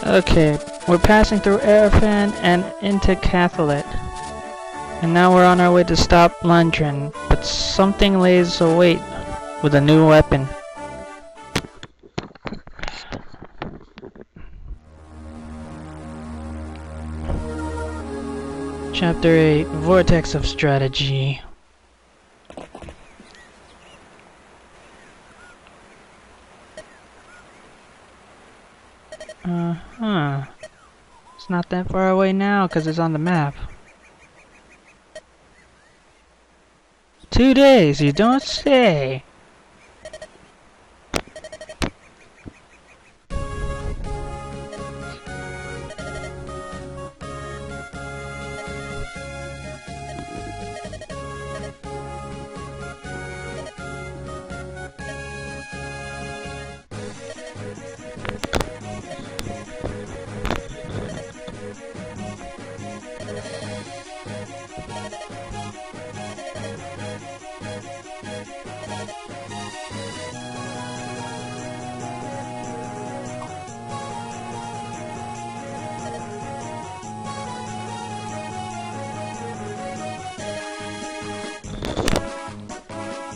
Okay, we're passing through Arafan and into Cathalet. And now we're on our way to stop Lundgren, but something lays await with a new weapon. Chapter 8, Vortex of Strategy. It's not that far away now because it's on the map. 2 days, you don't say.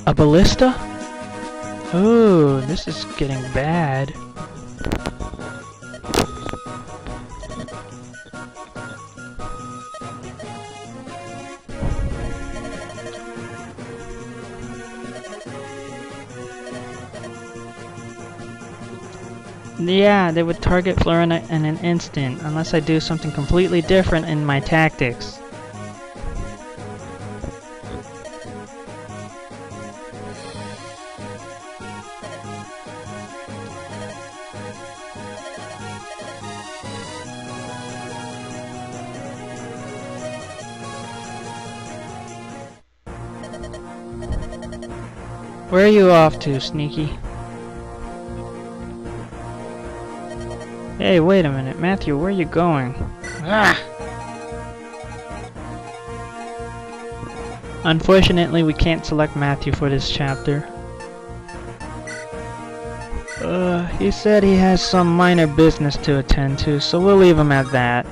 A ballista? Ooh, this is getting bad. Yeah, they would target Florina in an instant, unless I do something completely different in my tactics. Where are you off to, Sneaky? Hey, wait a minute, Matthew, where are you going? Ah! Unfortunately, we can't select Matthew for this chapter. He said he has some minor business to attend to, so we'll leave him at that.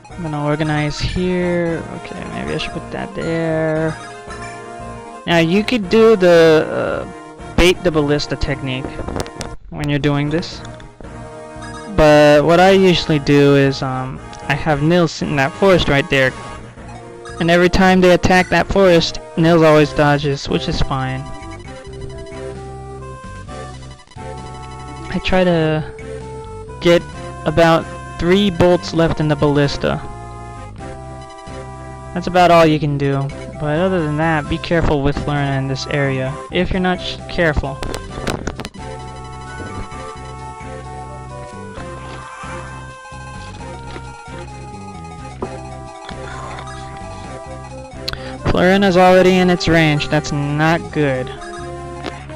I'm gonna organize here. Okay, maybe I should put that there. Now you could do the bait the ballista technique when you're doing this. But what I usually do is I have Nils sit in that forest right there. And every time they attack that forest, Nils always dodges, which is fine. I try to get about 3 bolts left in the ballista. That's about all you can do. But other than that, be careful with Florina in this area, if you're not careful. Florina's already in its range, that's not good.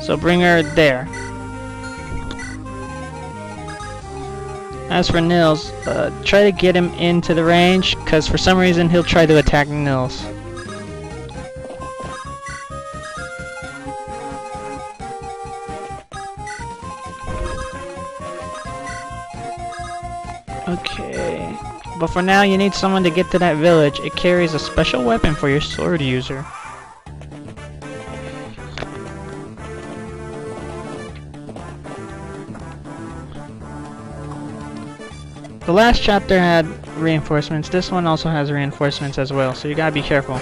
So bring her there. As for Nils, try to get him into the range, because for some reason he'll try to attack Nils. Okay, but for now you need someone to get to that village. It carries a special weapon for your sword user. The last chapter had reinforcements. This one also has reinforcements as well, so you gotta be careful.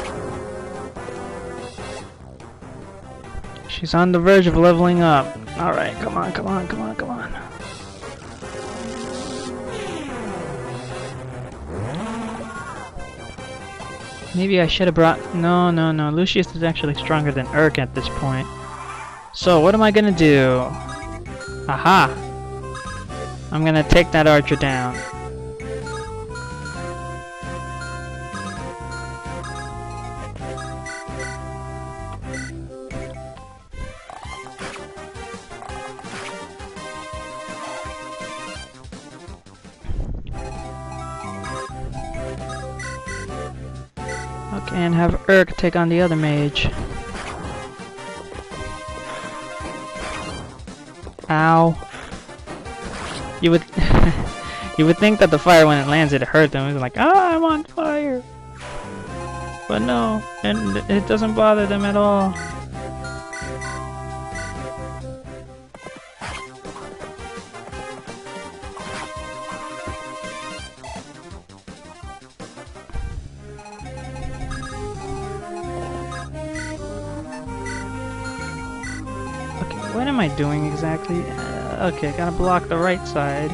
She's on the verge of leveling up. Alright, come on, come on, come on, come on. Maybe I should have brought... No. Lucius is actually stronger than Urk at this point. So, what am I gonna do? Aha! I'm gonna take that archer down. Okay, and have Urk take on the other mage. Ow. You would you would think that the fire when it lands it hurt them. It's like, ah, I'm on fire. But no, and it doesn't bother them at all. What am I doing exactly? Okay, gotta block the right side.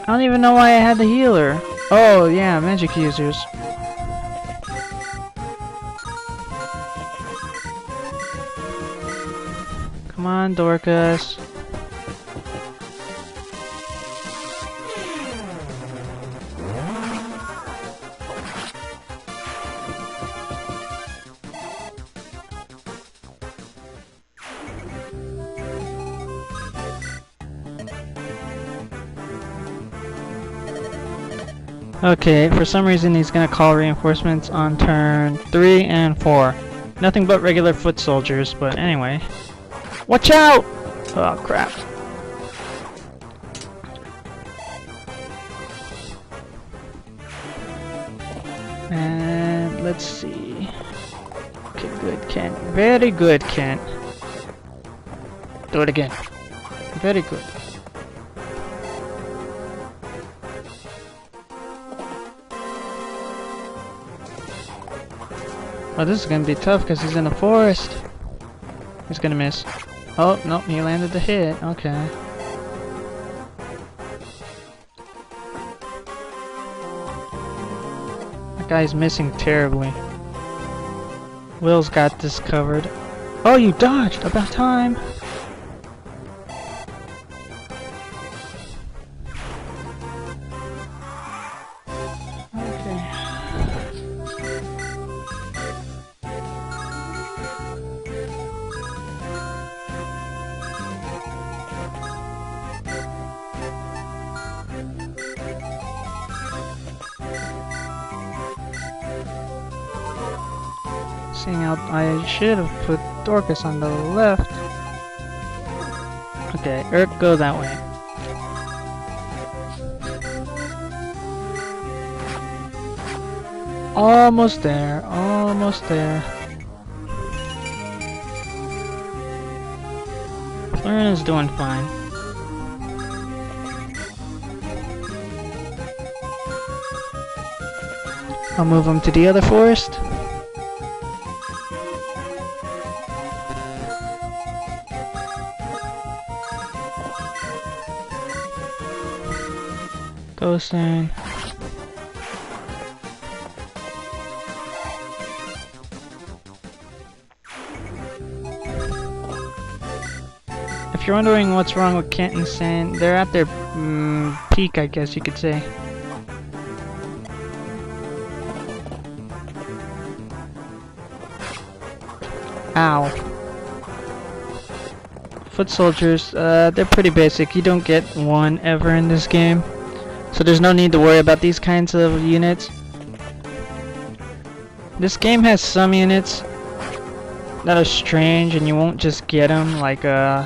I don't even know why I had the healer. Oh yeah, magic users. Come on, Dorcas. Okay, for some reason he's gonna call reinforcements on turn 3 and 4. Nothing but regular foot soldiers, but anyway. Watch out! Oh crap. And let's see. Okay, good, Kent. Very good, Kent. Do it again. Very good. Oh, this is gonna be tough because he's in the forest. He's gonna miss. Oh, no, he landed the hit. Okay. That guy's missing terribly. Will's got this covered. Oh, you dodged! About time! Seeing out, I should have put Dorcas on the left. Okay, Urk, go that way. Almost there, almost there. Florina's doing fine. I'll move him to the other forest. Go soon. If you're wondering what's wrong with Kent and Sand, they're at their peak, I guess you could say. Ow. Foot soldiers, they're pretty basic. You don't get one ever in this game. So there's no need to worry about these kinds of units. This game has some units that are strange and you won't just get them, like the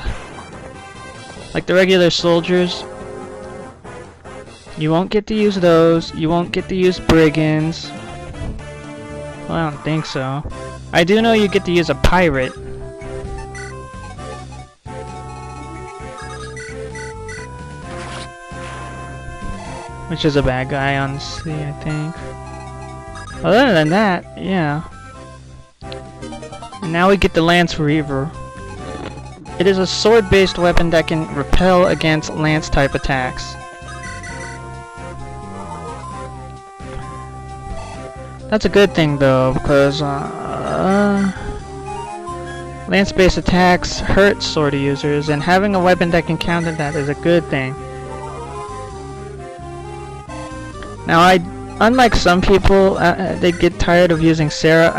regular soldiers. You won't get to use those. You won't get to use brigands. Well, I don't think so. I do know you get to use a pirate. Which is a bad guy on the sea, I think. Other than that, yeah. And now we get the Lance Reaver. It is a sword-based weapon that can repel against lance-type attacks. That's a good thing though, because lance-based attacks hurt sword users, and having a weapon that can counter that is a good thing. Now, unlike some people, they get tired of using Sarah.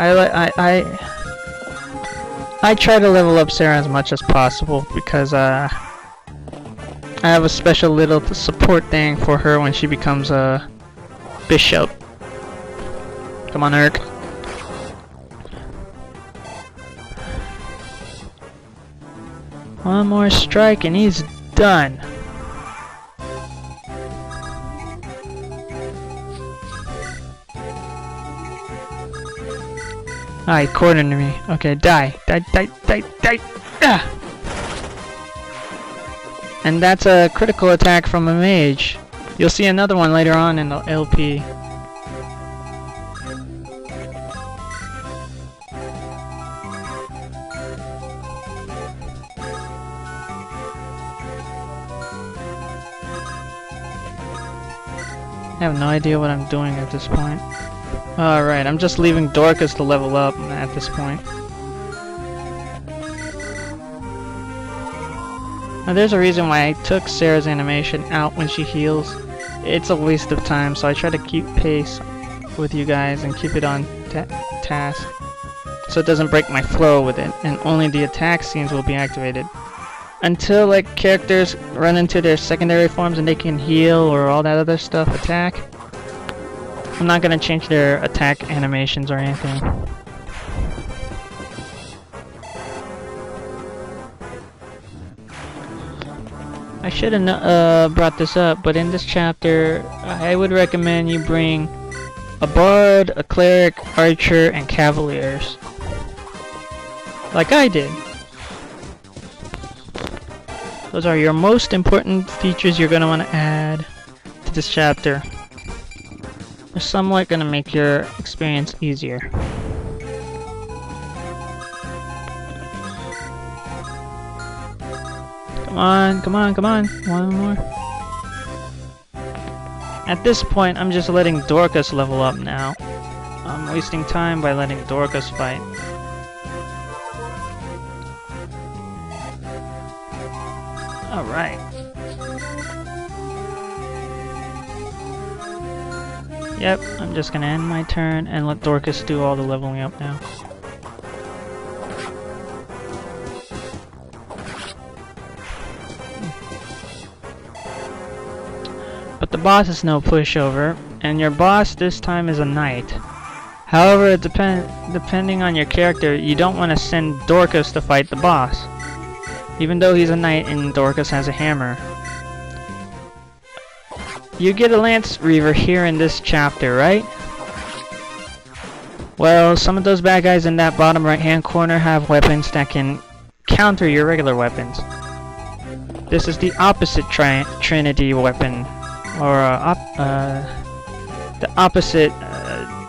I try to level up Sarah as much as possible because I have a special little support thing for her when she becomes a bishop. Come on, Urk. One more strike and he's done. Ah, he cornered me. Okay, die. Die. Ah! And that's a critical attack from a mage. You'll see another one later on in the LP. I have no idea what I'm doing at this point. Alright, I'm just leaving Dorcas to level up at this point. Now there's a reason why I took Sarah's animation out when she heals. It's a waste of time, so I try to keep pace with you guys and keep it on task. So it doesn't break my flow with it, and only the attack scenes will be activated. Until like characters run into their secondary forms and they can heal or all that other stuff, attack. I'm not gonna change their attack animations or anything. I should have brought this up, but in this chapter, I would recommend you bring a bard, a cleric, archer, and cavaliers. Like I did. Those are your most important features you're going to want to add to this chapter. They're somewhat going to make your experience easier. Come on, come on, come on. One more. At this point, I'm just letting Dorcas level up now. I'm wasting time by letting Dorcas fight. Alright. Yep, I'm just gonna end my turn and let Dorcas do all the leveling up now. But the boss is no pushover, and your boss this time is a knight. However, depending on your character, you don't want to send Dorcas to fight the boss, even though he's a knight and Dorcas has a hammer. You get a Lance Reaver here in this chapter, right? Well, some of those bad guys in that bottom right hand corner have weapons that can counter your regular weapons. This is the opposite Trinity weapon, or the opposite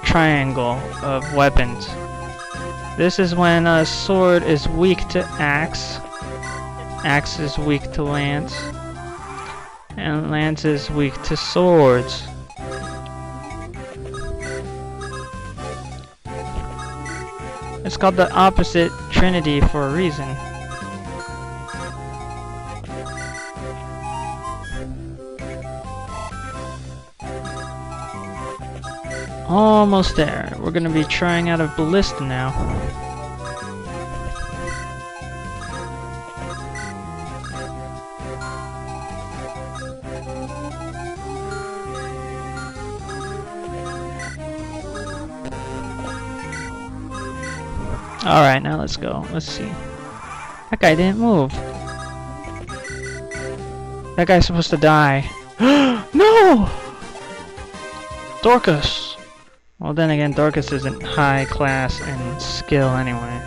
triangle of weapons. This is when a sword is weak to axe, axe is weak to lance, and lance is weak to swords. It's called the opposite Trinity for a reason. Almost there. We're gonna be trying out a Ballista now. Alright, now let's go. Let's see. That guy didn't move. That guy's supposed to die. No! Dorcas! Well, then again, Dorcas isn't high class in skill anyway.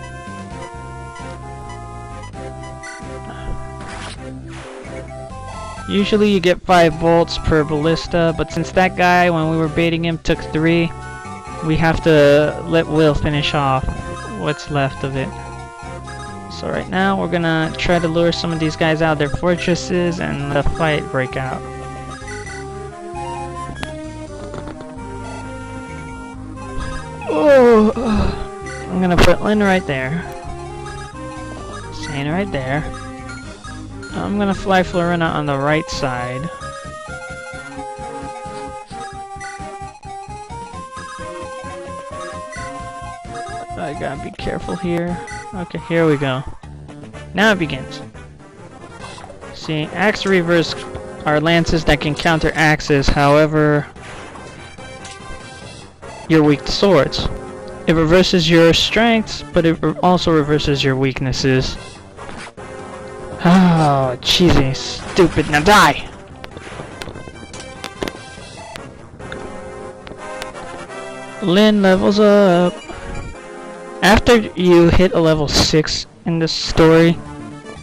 Usually you get 5 bolts per Ballista, but since that guy, when we were baiting him, took 3, we have to let Will finish off what's left of it. So right now, we're gonna try to lure some of these guys out of their fortresses and let a fight break out. Oh, I'm gonna put Lynn right there. Sane right there. I'm gonna fly Florina on the right side. I gotta be careful here. Okay, here we go. Now it begins. See, axe reavers are lances that can counter axes, however... you're weak to swords. It reverses your strengths, but it also reverses your weaknesses. Oh, cheesy, stupid, now die! Lynn levels up. After you hit a level 6 in this story,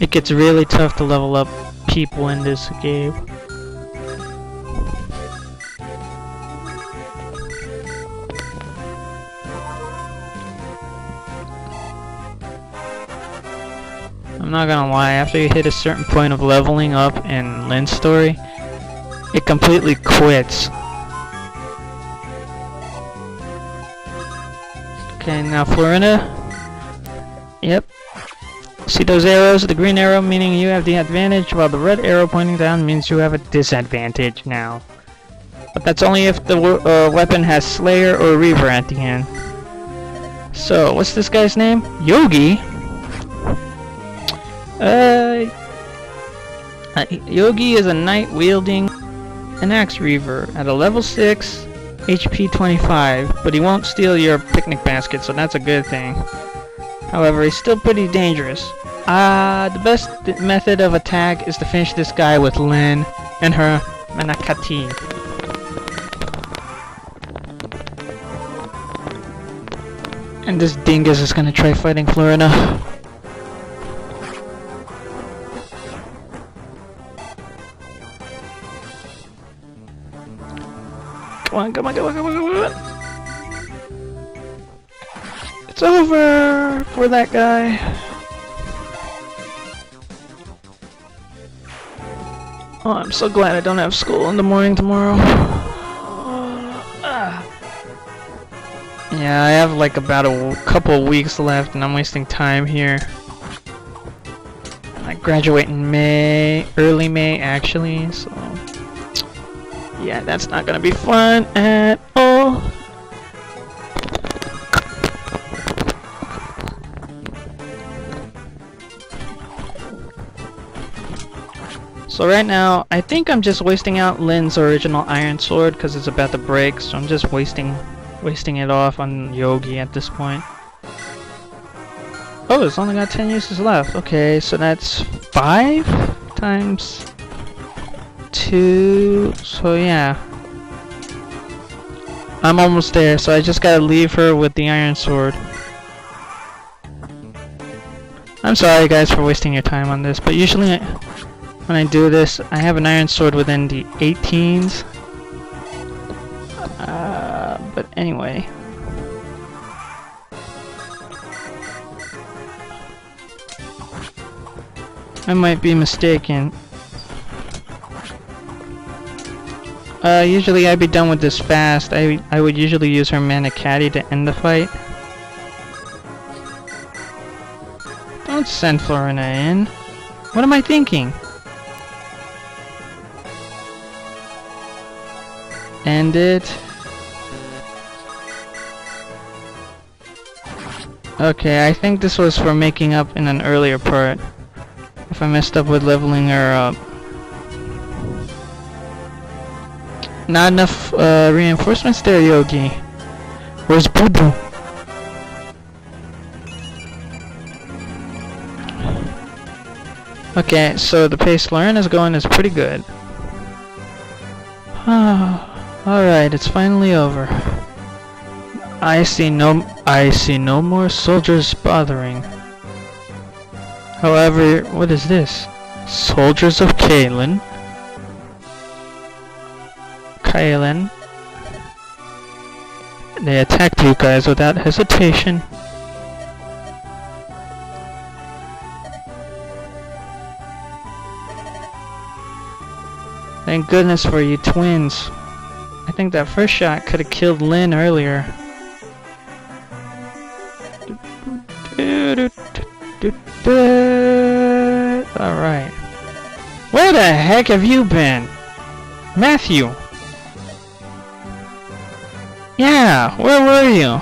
it gets really tough to level up people in this game. I'm not gonna lie, after you hit a certain point of leveling up in Lynn's story, it completely quits. Okay, now Florina. Yep. See those arrows? The green arrow meaning you have the advantage, while the red arrow pointing down means you have a disadvantage now. But that's only if the weapon has Slayer or Reaver at the end. So, what's this guy's name? Yogi? Yogi is a knight wielding an axe reaver at a level 6, HP 25, but he won't steal your picnic basket, so that's a good thing. However, he's still pretty dangerous. The best method of attack is to finish this guy with Lynn and her Manakati. And this dingus is gonna try fighting Florina. Come on, come on, come on, come on, come on! It's over for that guy. Oh, I'm so glad I don't have school in the morning tomorrow. Yeah, I have like about a couple weeks left and I'm wasting time here. I graduate in May, early May actually, so yeah, that's not gonna be fun at all. So right now, I think I'm just wasting out Lynn's original iron sword because it's about to break, so I'm just wasting it off on Yogi at this point. Oh, it's only got 10 uses left. Okay, so that's 5 times 2, so yeah. I'm almost there, so I just gotta leave her with the iron sword. I'm sorry guys for wasting your time on this, but usually when I do this, I have an iron sword within the 18s. But anyway. I might be mistaken. Usually I'd be done with this fast. I would usually use her Manakati to end the fight. Don't send Florina in. What am I thinking? End it. Okay, I think this was for making up in an earlier part. If I messed up with leveling her up. Not enough reinforcements there, Yogi. Where's Boo Boo? Okay, so the pace Florina's going is pretty good. Alright, it's finally over. I see no more soldiers bothering. However, what is this? Soldiers of Kaelin. They attacked you guys without hesitation. Thank goodness for you twins. I think that first shot could have killed Lynn earlier. Alright. Where the heck have you been? Matthew! Yeah, where were you?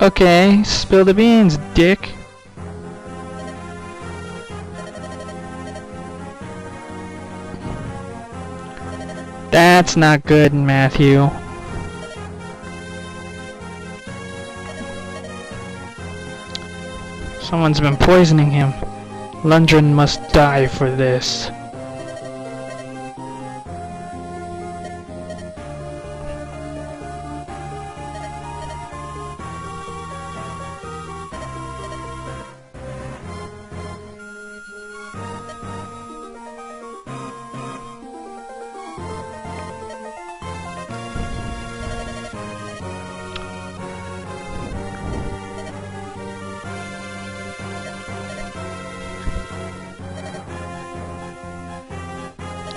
Okay, spill the beans, dick. That's not good, Matthew. Someone's been poisoning him. Lundgren must die for this.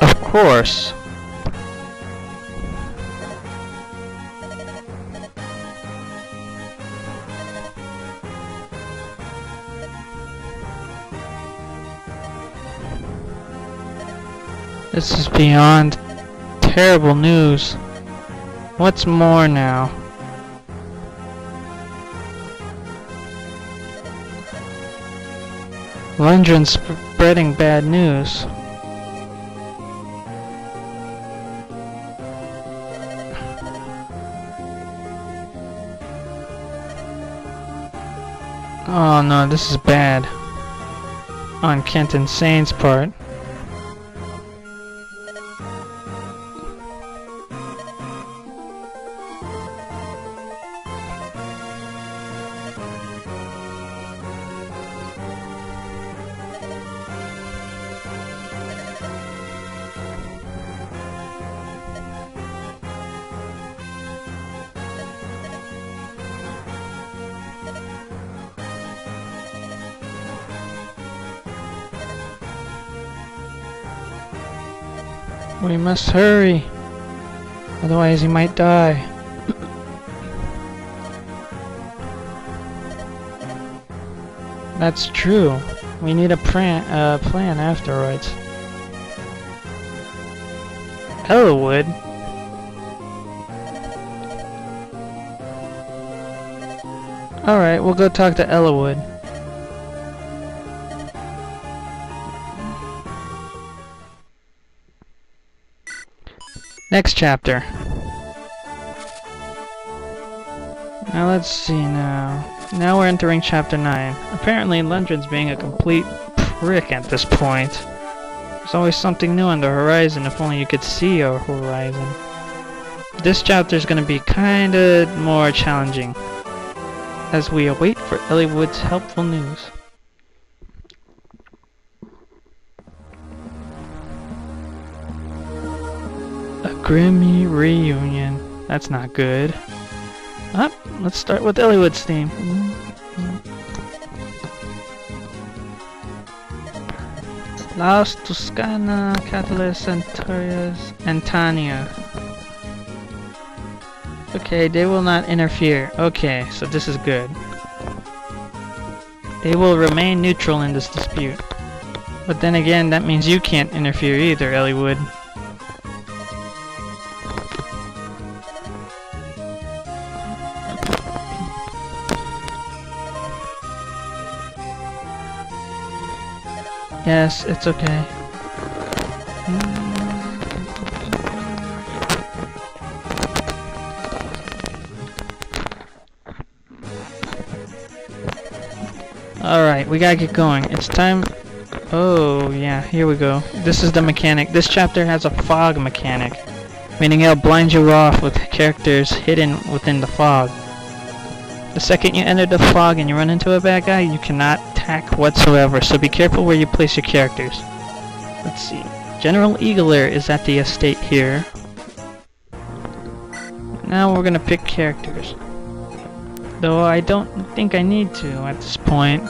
Of course. This is beyond terrible news. What's more now? Lundgren's spreading bad news. Oh no, this is bad. On Kent and Sane's part. We must hurry, otherwise he might die. That's true. We need a plan afterwards. Elwood? Alright, we'll go talk to Elwood. Next chapter. Now let's see now. Now we're entering chapter 9. Apparently Lundgren's being a complete prick at this point. There's always something new on the horizon, if only you could see our horizon. This chapter is going to be kinda more challenging as we await for Elwood's helpful news. A Grimmy reunion. That's not good. Let's start with Elwood's theme. Laos, Tuscana, Catalyst, Centurias, Antania. Okay, they will not interfere. Okay, so this is good. They will remain neutral in this dispute. But then again, that means you can't interfere either, Elwood. Yes, it's okay. Alright, we gotta get going. It's time... Oh, yeah, here we go. This is the mechanic. This chapter has a fog mechanic, meaning it'll blind you off with characters hidden within the fog. The second you enter the fog and you run into a bad guy, you cannot attack whatsoever, so be careful where you place your characters. Let's see. General Ealger is at the estate here. Now we're gonna pick characters. Though I don't think I need to at this point.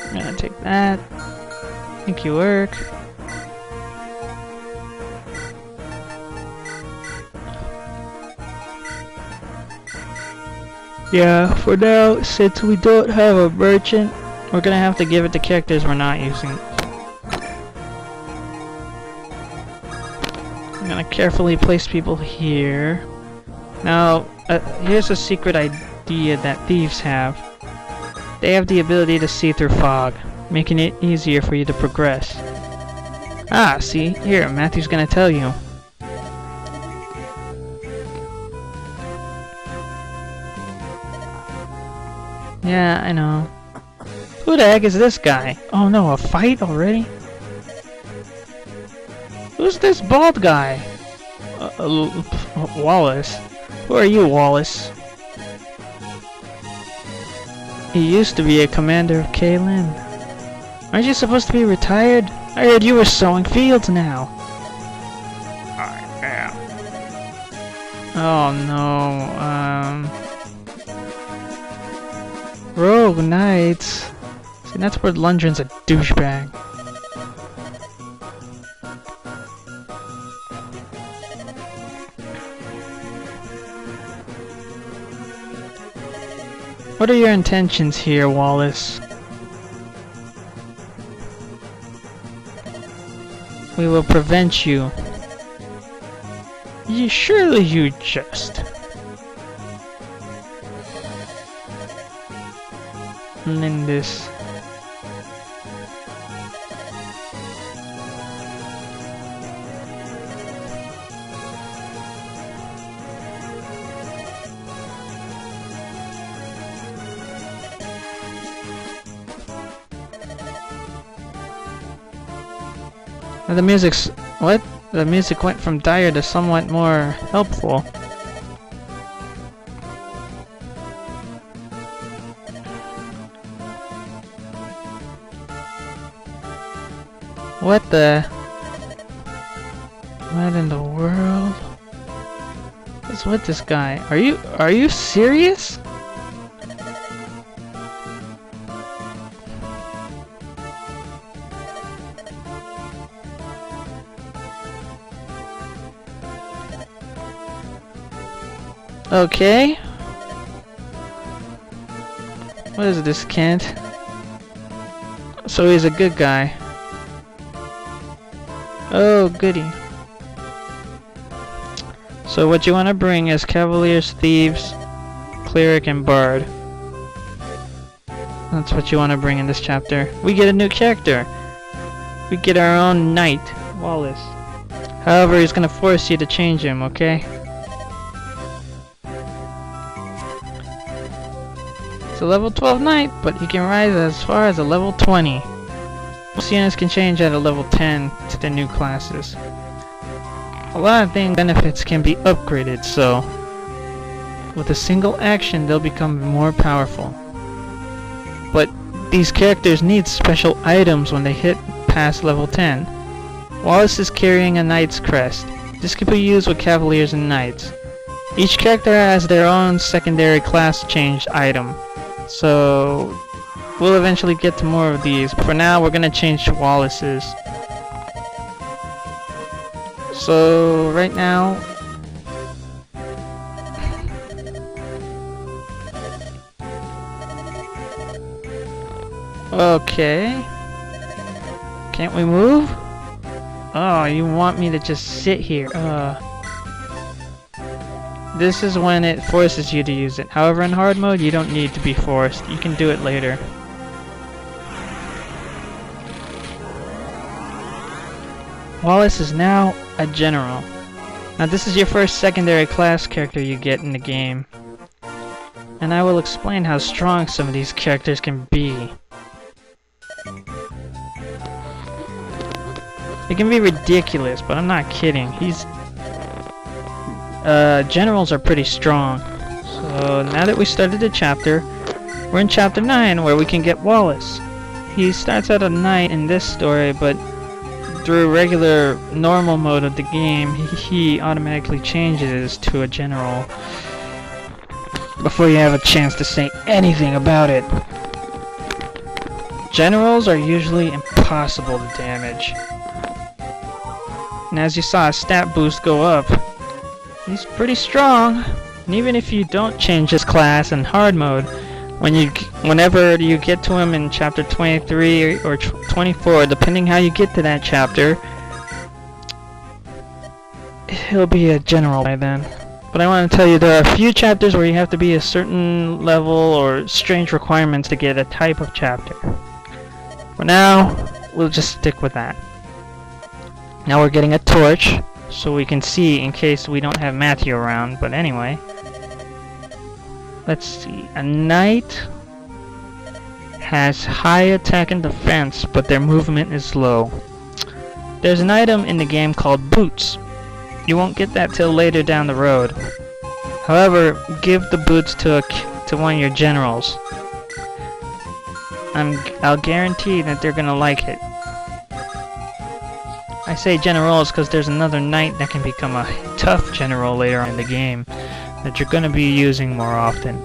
I'm gonna take that. Make you work. Yeah, for now, since we don't have a merchant, we're gonna have to give it to characters we're not using. I'm gonna carefully place people here. Now, here's a secret I that thieves have. They have the ability to see through fog, making it easier for you to progress. Ah, see? Here, Matthew's gonna tell you. Yeah, I know. Who the heck is this guy? Oh no, a fight already? Who's this bald guy? Wallace. Who are you, Wallace? He used to be a commander of Kaelin. Aren't you supposed to be retired? I heard you were sowing fields now. I am. Oh no, Rogue Knights. See, that's where Lundgren's a douchebag. What are your intentions here, Wallace? We will prevent you. Surely you just... Lindis. The music's... what? The music went from dire to somewhat more helpful. What the... what in the world? What's with this guy? Are you serious? Okay. What is this, Kent? So he's a good guy. Oh, goody. So what you want to bring is Cavaliers, Thieves, Cleric, and Bard. That's what you want to bring in this chapter. We get a new character. We get our own knight, Wallace. However, he's gonna force you to change him, okay? It's a level 12 knight, but he can rise as far as a level 20. Most units can change at a level 10 to the new classes. A lot of things benefits can be upgraded, so with a single action they'll become more powerful. But these characters need special items when they hit past level 10. Wallace is carrying a knight's crest. This can be used with Cavaliers and Knights. Each character has their own secondary class change item. So we'll eventually get to more of these, but for now we're gonna change to Wallace's. So right now, okay, can't we move? Oh, you want me to just sit here? This is when it forces you to use it. However, in hard mode, you don't need to be forced. You can do it later. Wallace is now a general. Now this is your first secondary class character you get in the game. And I will explain how strong some of these characters can be. It can be ridiculous, but I'm not kidding. Generals are pretty strong. So now that we started the chapter, we're in chapter 9 where we can get Wallace. He starts out a knight in this story, but through regular normal mode of the game, he automatically changes to a general before you have a chance to say anything about it. Generals are usually impossible to damage. And as you saw a stat boost go up, he's pretty strong. And even if you don't change his class in hard mode, whenever you get to him in chapter 23 or 24, depending how you get to that chapter, he'll be a general by then. But I want to tell you there are a few chapters where you have to be a certain level or strange requirements to get a type of chapter. For now, we'll just stick with that. Now we're getting a torch so we can see in case we don't have Matthew around. But anyway, let's see. A knight has high attack and defense, but their movement is low. There's an item in the game called boots. You won't get that till later down the road. However, give the boots to one of your generals. I'll guarantee that they're gonna like it. I say generals because there's another knight that can become a tough general later on in the game that you're gonna be using more often.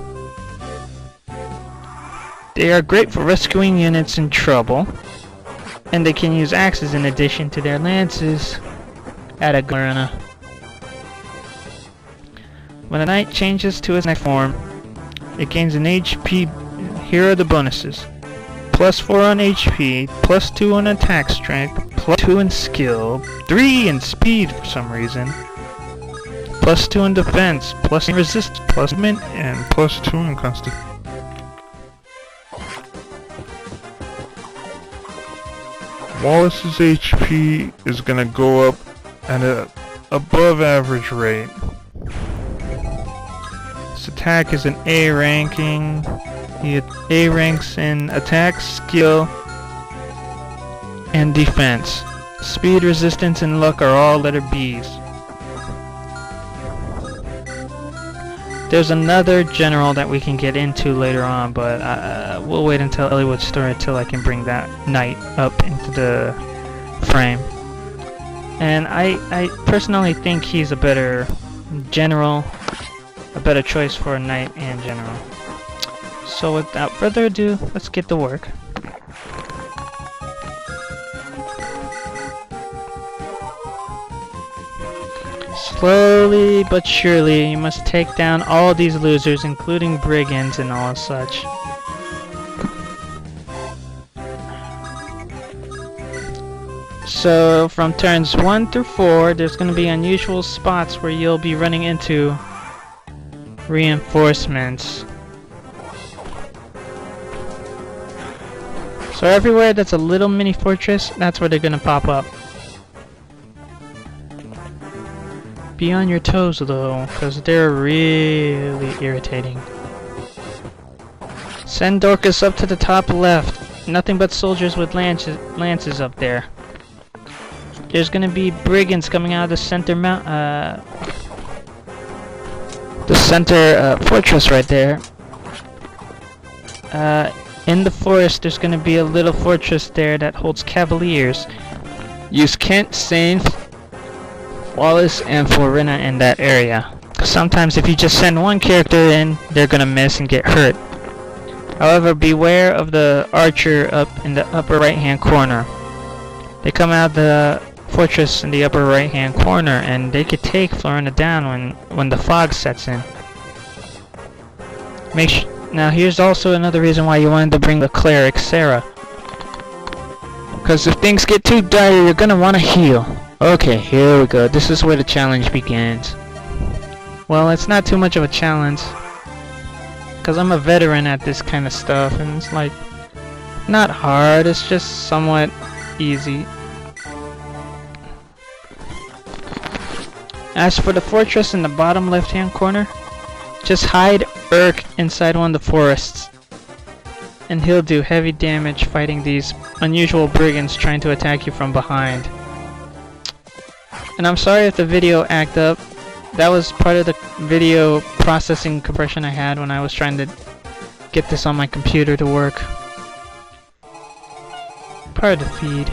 They are great for rescuing units in trouble, and they can use axes in addition to their lances at a Florina. When a knight changes to his knight form, it gains an HP. Here are the bonuses. +4 on HP, +2 on attack strength, +2 in skill, 3 in speed for some reason, +2 in defense, +2 in resistance, +1 movement, and +2 in constitution. Wallace's HP is gonna go up at a above average rate. His attack is an A ranking. He A ranks in attack, skill, and defense. Speed, resistance, and luck are all letter B's. There's another general that we can get into later on, but we'll wait until Eliwood's story till I can bring that knight up into the frame. And I personally think he's a better general, a better choice for a knight and general. So without further ado, let's get to work. Slowly but surely, you must take down all these losers, including brigands and all such. So from turns 1 through 4, there's going to be unusual spots where you'll be running into reinforcements. So everywhere that's a little mini fortress, that's where they're going to pop up. Be on your toes though, because they're really irritating. Send Dorcas up to the top left. Nothing but soldiers with lances up there. There's gonna be brigands coming out of the center fortress right there. In the forest, there's gonna be a little fortress there that holds cavaliers. Use Kent, Sainth, Wallace, and Florina in that area. Sometimes if you just send one character in, they're gonna miss and get hurt. However, beware of the archer up in the upper right hand corner. They come out of the fortress in the upper right hand corner and they could take Florina down when the fog sets in. Now here's also another reason why you wanted to bring the cleric Sarah. Because if things get too dire, you're gonna want to heal. Okay, here we go. This is where the challenge begins. Well, it's not too much of a challenge, because I'm a veteran at this kind of stuff, and it's like, not hard, it's just somewhat easy. As for the fortress in the bottom left hand corner, just hide Urk inside one of the forests, and he'll do heavy damage fighting these unusual brigands trying to attack you from behind. And I'm sorry if the video acted up. That was part of the video processing compression I had when I was trying to get this on my computer to work. Part of the feed.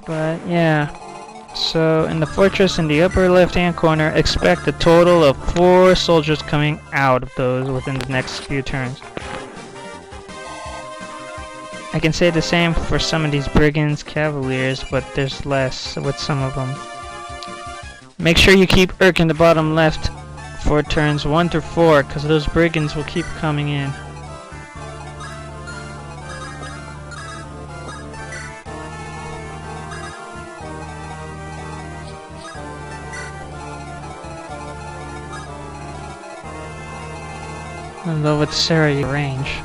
But yeah. So in the fortress in the upper left hand corner, expect a total of 4 soldiers coming out of those within the next few turns. I can say the same for some of these brigands, cavaliers, but there's less with some of them. Make sure you keep Urk in the bottom left for turns 1 through 4, because those brigands will keep coming in. Although with Sarah you range.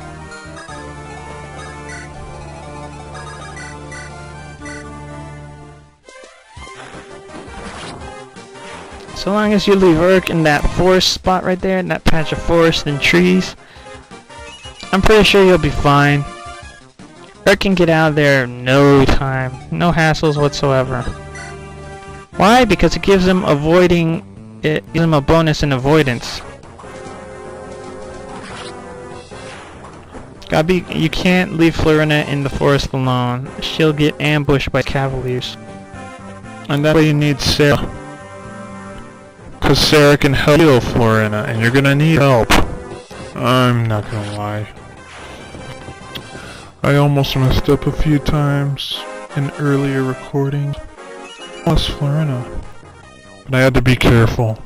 So long as you leave Urk in that forest spot right there, in that patch of forest and trees, I'm pretty sure you'll be fine. Urk can get out of there in no time. No hassles whatsoever. Why? Because it gives him it gives him a bonus in avoidance. You can't leave Florina in the forest alone. She'll get ambushed by cavaliers. And that's why you need Sarah. Because Sarah can help heal Florina, and you're gonna need help. I'm not gonna lie. I almost messed up a few times in earlier recordings. I lost Florina. But I had to be careful.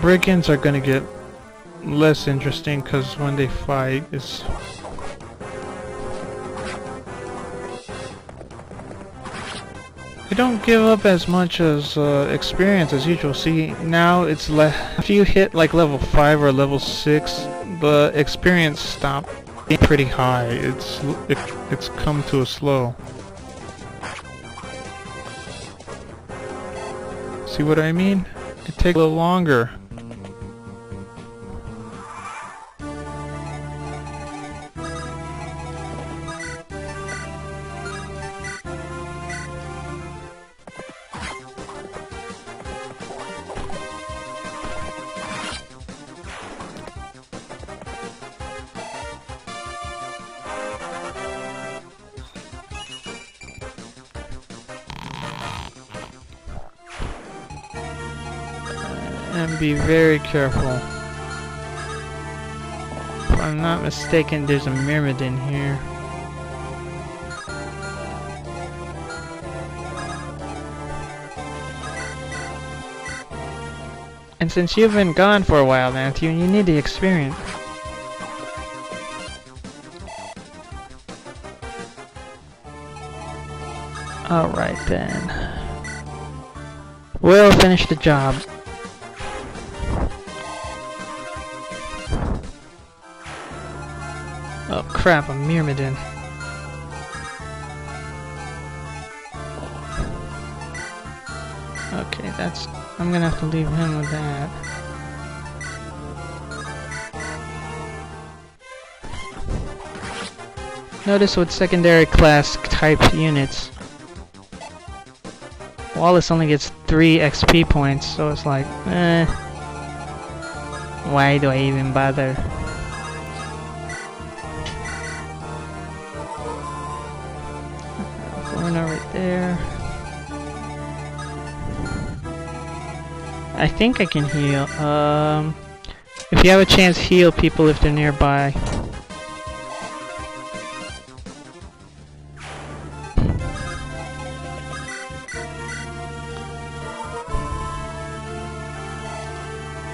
Brigands are gonna get less interesting because when they fight it's they don't give up as much as experience as usual. See, now it's if you hit like level 5 or level 6, the experience stopped being pretty high. It's come to a slow. See what I mean? It takes a little longer. And be very careful. If I'm not mistaken, there's a Myrmidon here. And since you've been gone for a while, Matthew, you need the experience. Alright then. We'll finish the job. Oh crap, a Myrmidon. Okay, I'm gonna have to leave him with that. Notice with secondary class type units, Wallace only gets 3 XP points, so it's like, why do I even bother? Florina right there. I think I can heal. If you have a chance, heal people if they're nearby.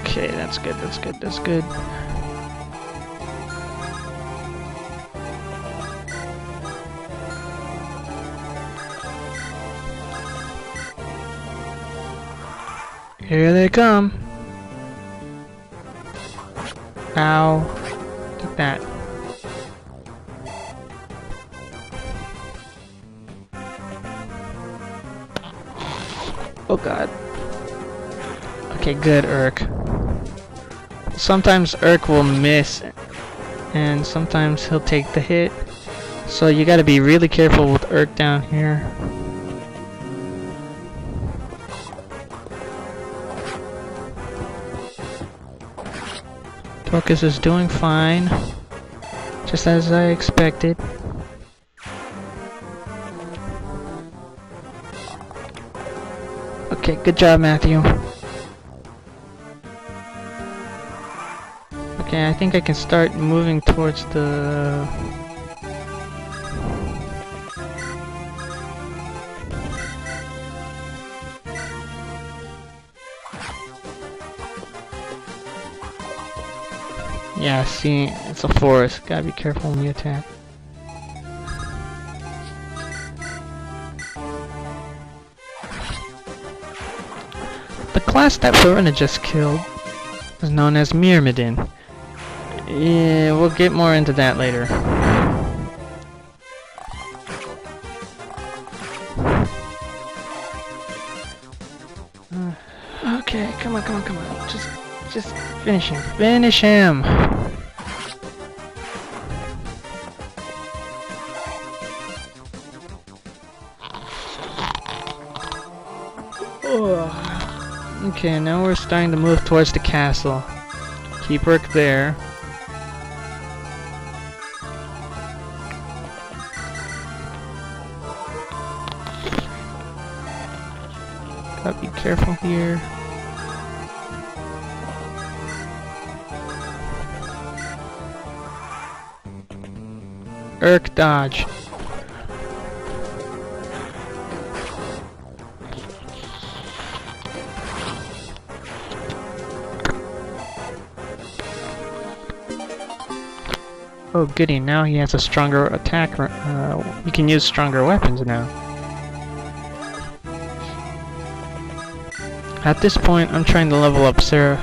Okay, that's good, that's good, that's good. Here they come. Ow. Take that. Oh god. Okay, good, Urk. Sometimes Urk will miss, and sometimes he'll take the hit. So you gotta be really careful with Urk down here. Focus is doing fine, just as I expected. Okay, good job, Matthew. Okay, I think I can start moving towards the... Yeah, see, it's a forest. Gotta be careful when you attack. class that Florina just killed is known as Myrmidon. Yeah, we'll get more into that later. Okay, come on. Just finish him. Finish him! Okay, now we're starting to move towards the castle. Keep work there. Gotta be careful here. Dodge. Oh goody, now he has a stronger attack, he can use stronger weapons now. At this point, I'm trying to level up Sarah,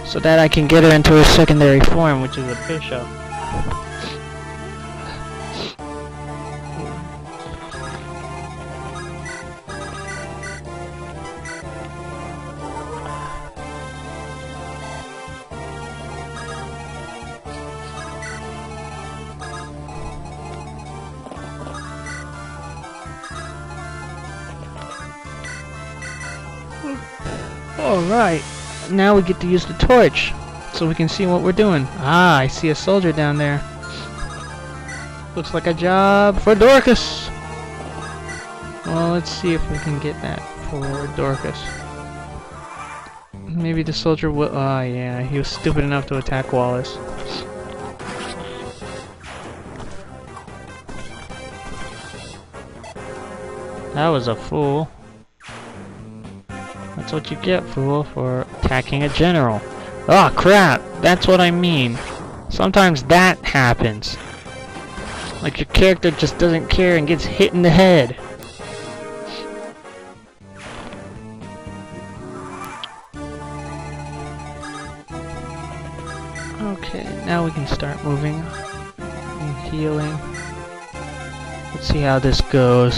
so that I can get her into her secondary form, which is a bishop. Alright, now we get to use the torch, so we can see what we're doing. Ah, I see a soldier down there. Looks like a job for Dorcas! Well, let's see if we can get that for Dorcas. Maybe the soldier will... Ah, yeah, he was stupid enough to attack Wallace. That was a fool. That's what you get, fool, for attacking a general. Oh crap! That's what I mean. Sometimes that happens. Like your character just doesn't care and gets hit in the head. Okay, now we can start moving and healing. Let's see how this goes.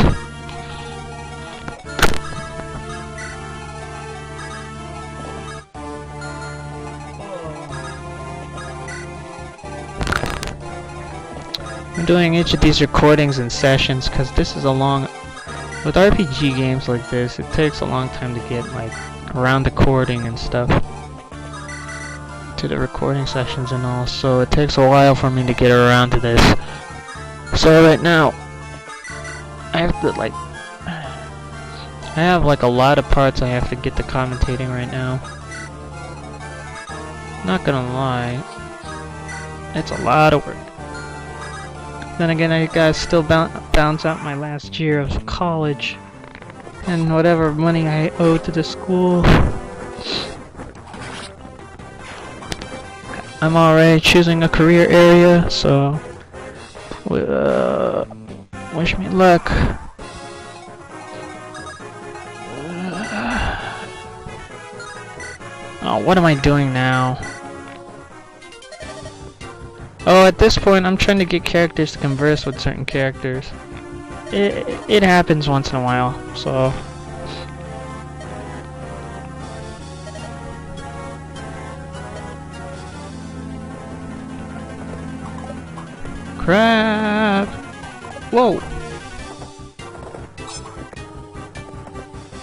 I'm doing each of these recordings in sessions because this is a long... With RPG games like this, it takes a long time to get like around the recording and stuff. To the recording sessions and all, so it takes a while for me to get around to this. So right now, I have to like... I have like a lot of parts I have to get to commentating right now. Not gonna lie, it's a lot of work. Then again, I gotta still balance out my last year of college and whatever money I owe to the school. I'm already choosing a career area, so wish me luck. Oh, what am I doing now? Oh, at this point, I'm trying to get characters to converse with certain characters. It happens once in a while, so... Crap! Whoa!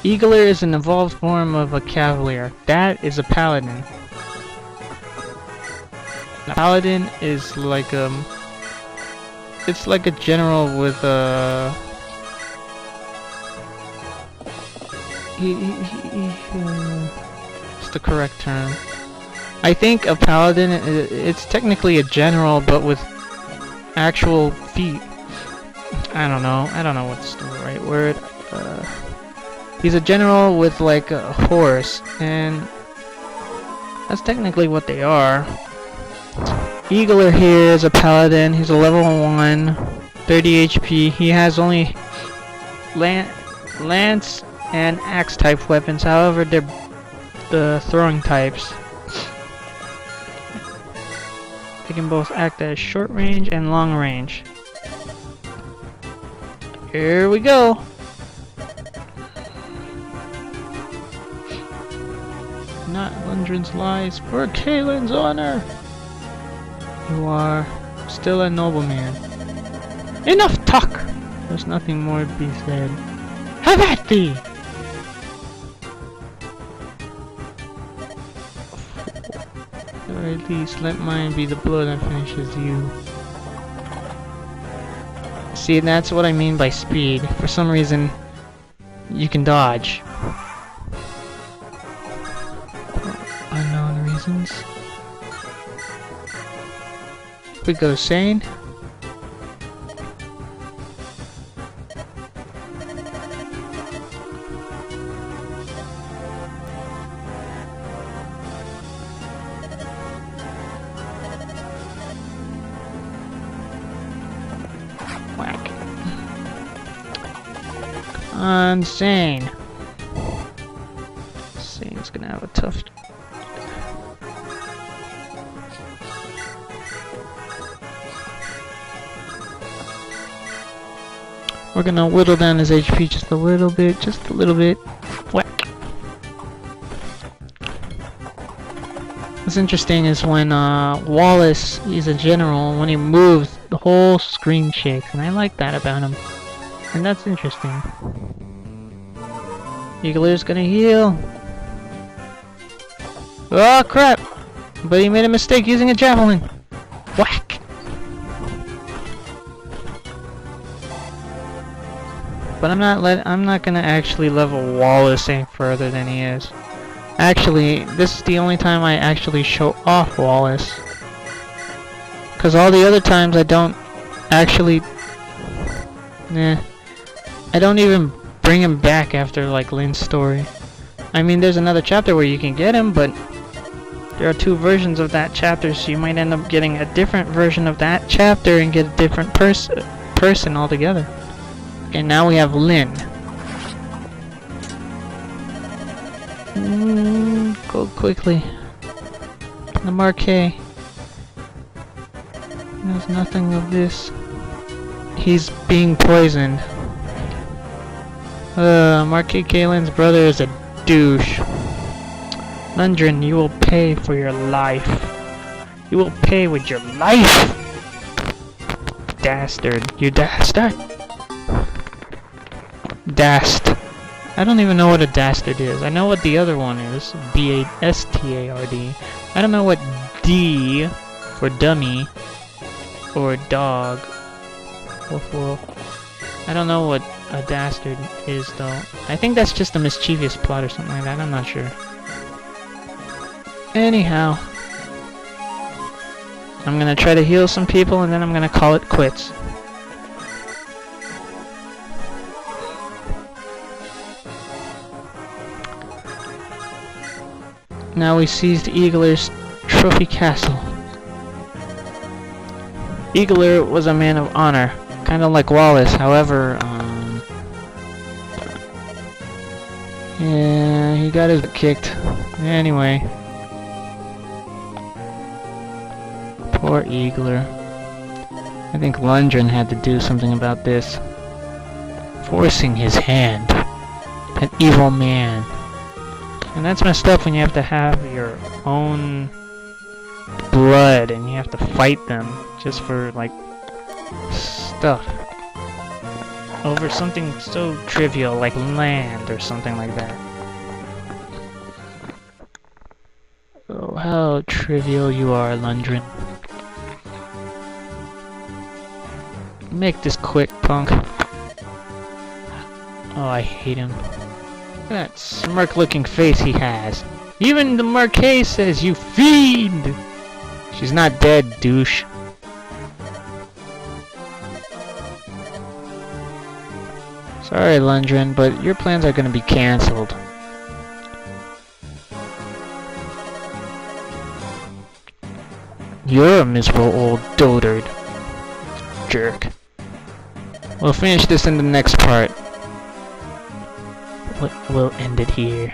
Ealger is an evolved form of a cavalier. That is a paladin. A paladin is like it's like a general with what's the correct term? I think a paladin, it's technically a general, but with actual feet. I don't know what's the right word. He's a general with like a horse, and that's technically what they are. Ealger here is a paladin. He's a level 1, 30 HP. He has only lance and axe type weapons. However, they're the throwing types. They can both act at short range and long range. Here we go. Not Lundgren's lies, for Kalen's honor. You are still a nobleman. Enough talk! There's nothing more to be said. Have at thee! Or at least let mine be the blow that finishes you. See, that's what I mean by speed. For some reason, you can dodge. For unknown reasons. We go sane. Whack. Insane. Sane's gonna have a tough. We're gonna whittle down his HP just a little bit, Whack. What's interesting is when Wallace, he's a general, when he moves, the whole screen shakes, and I like that about him. And that's interesting. Eagler's gonna heal. Oh crap! But he made a mistake using a javelin. Whack! But I'm not gonna actually level Wallace any further than he is. Actually, this is the only time I actually show off Wallace. Cause all the other times I don't actually I don't even bring him back after like Lynn's story. I mean, there's another chapter where you can get him, but there are two versions of that chapter, so you might end up getting a different version of that chapter and get a different person altogether. Okay, now we have Lynn. Go quickly. The Marquet. There's nothing of this. He's being poisoned. Marquis Kalen's brother is a douche. Lundgren, you will pay for your life. You will pay with your life! Dastard. You dastard! Dast. I don't even know what a dastard is. I know what the other one is. D-A-S-T-A-R-D. I don't know what D for dummy or dog. I don't know what a dastard is though. I think that's just a mischievous plot or something like that. I'm not sure. Anyhow, I'm gonna try to heal some people and then I'm gonna call it quits. Now we seized Eagler's trophy castle. Eagler was a man of honor, kind of like Wallace. However, yeah, he got his butt kicked. Anyway, poor Eagler. I think Lundgren had to do something about this. Forcing his hand. An evil man. And that's messed up when you have to have your own blood and you have to fight them just for, like, stuff. Over something so trivial like land or something like that. Oh, how trivial you are, Lundgren. Make this quick, punk. Oh, I hate him. Look at that smirk-looking face he has. Even the Marquet says, "You fiend!" She's not dead, douche. Sorry, Lundgren, but your plans are gonna be cancelled. You're a miserable old dotard. Jerk. We'll finish this in the next part. we'll end it here.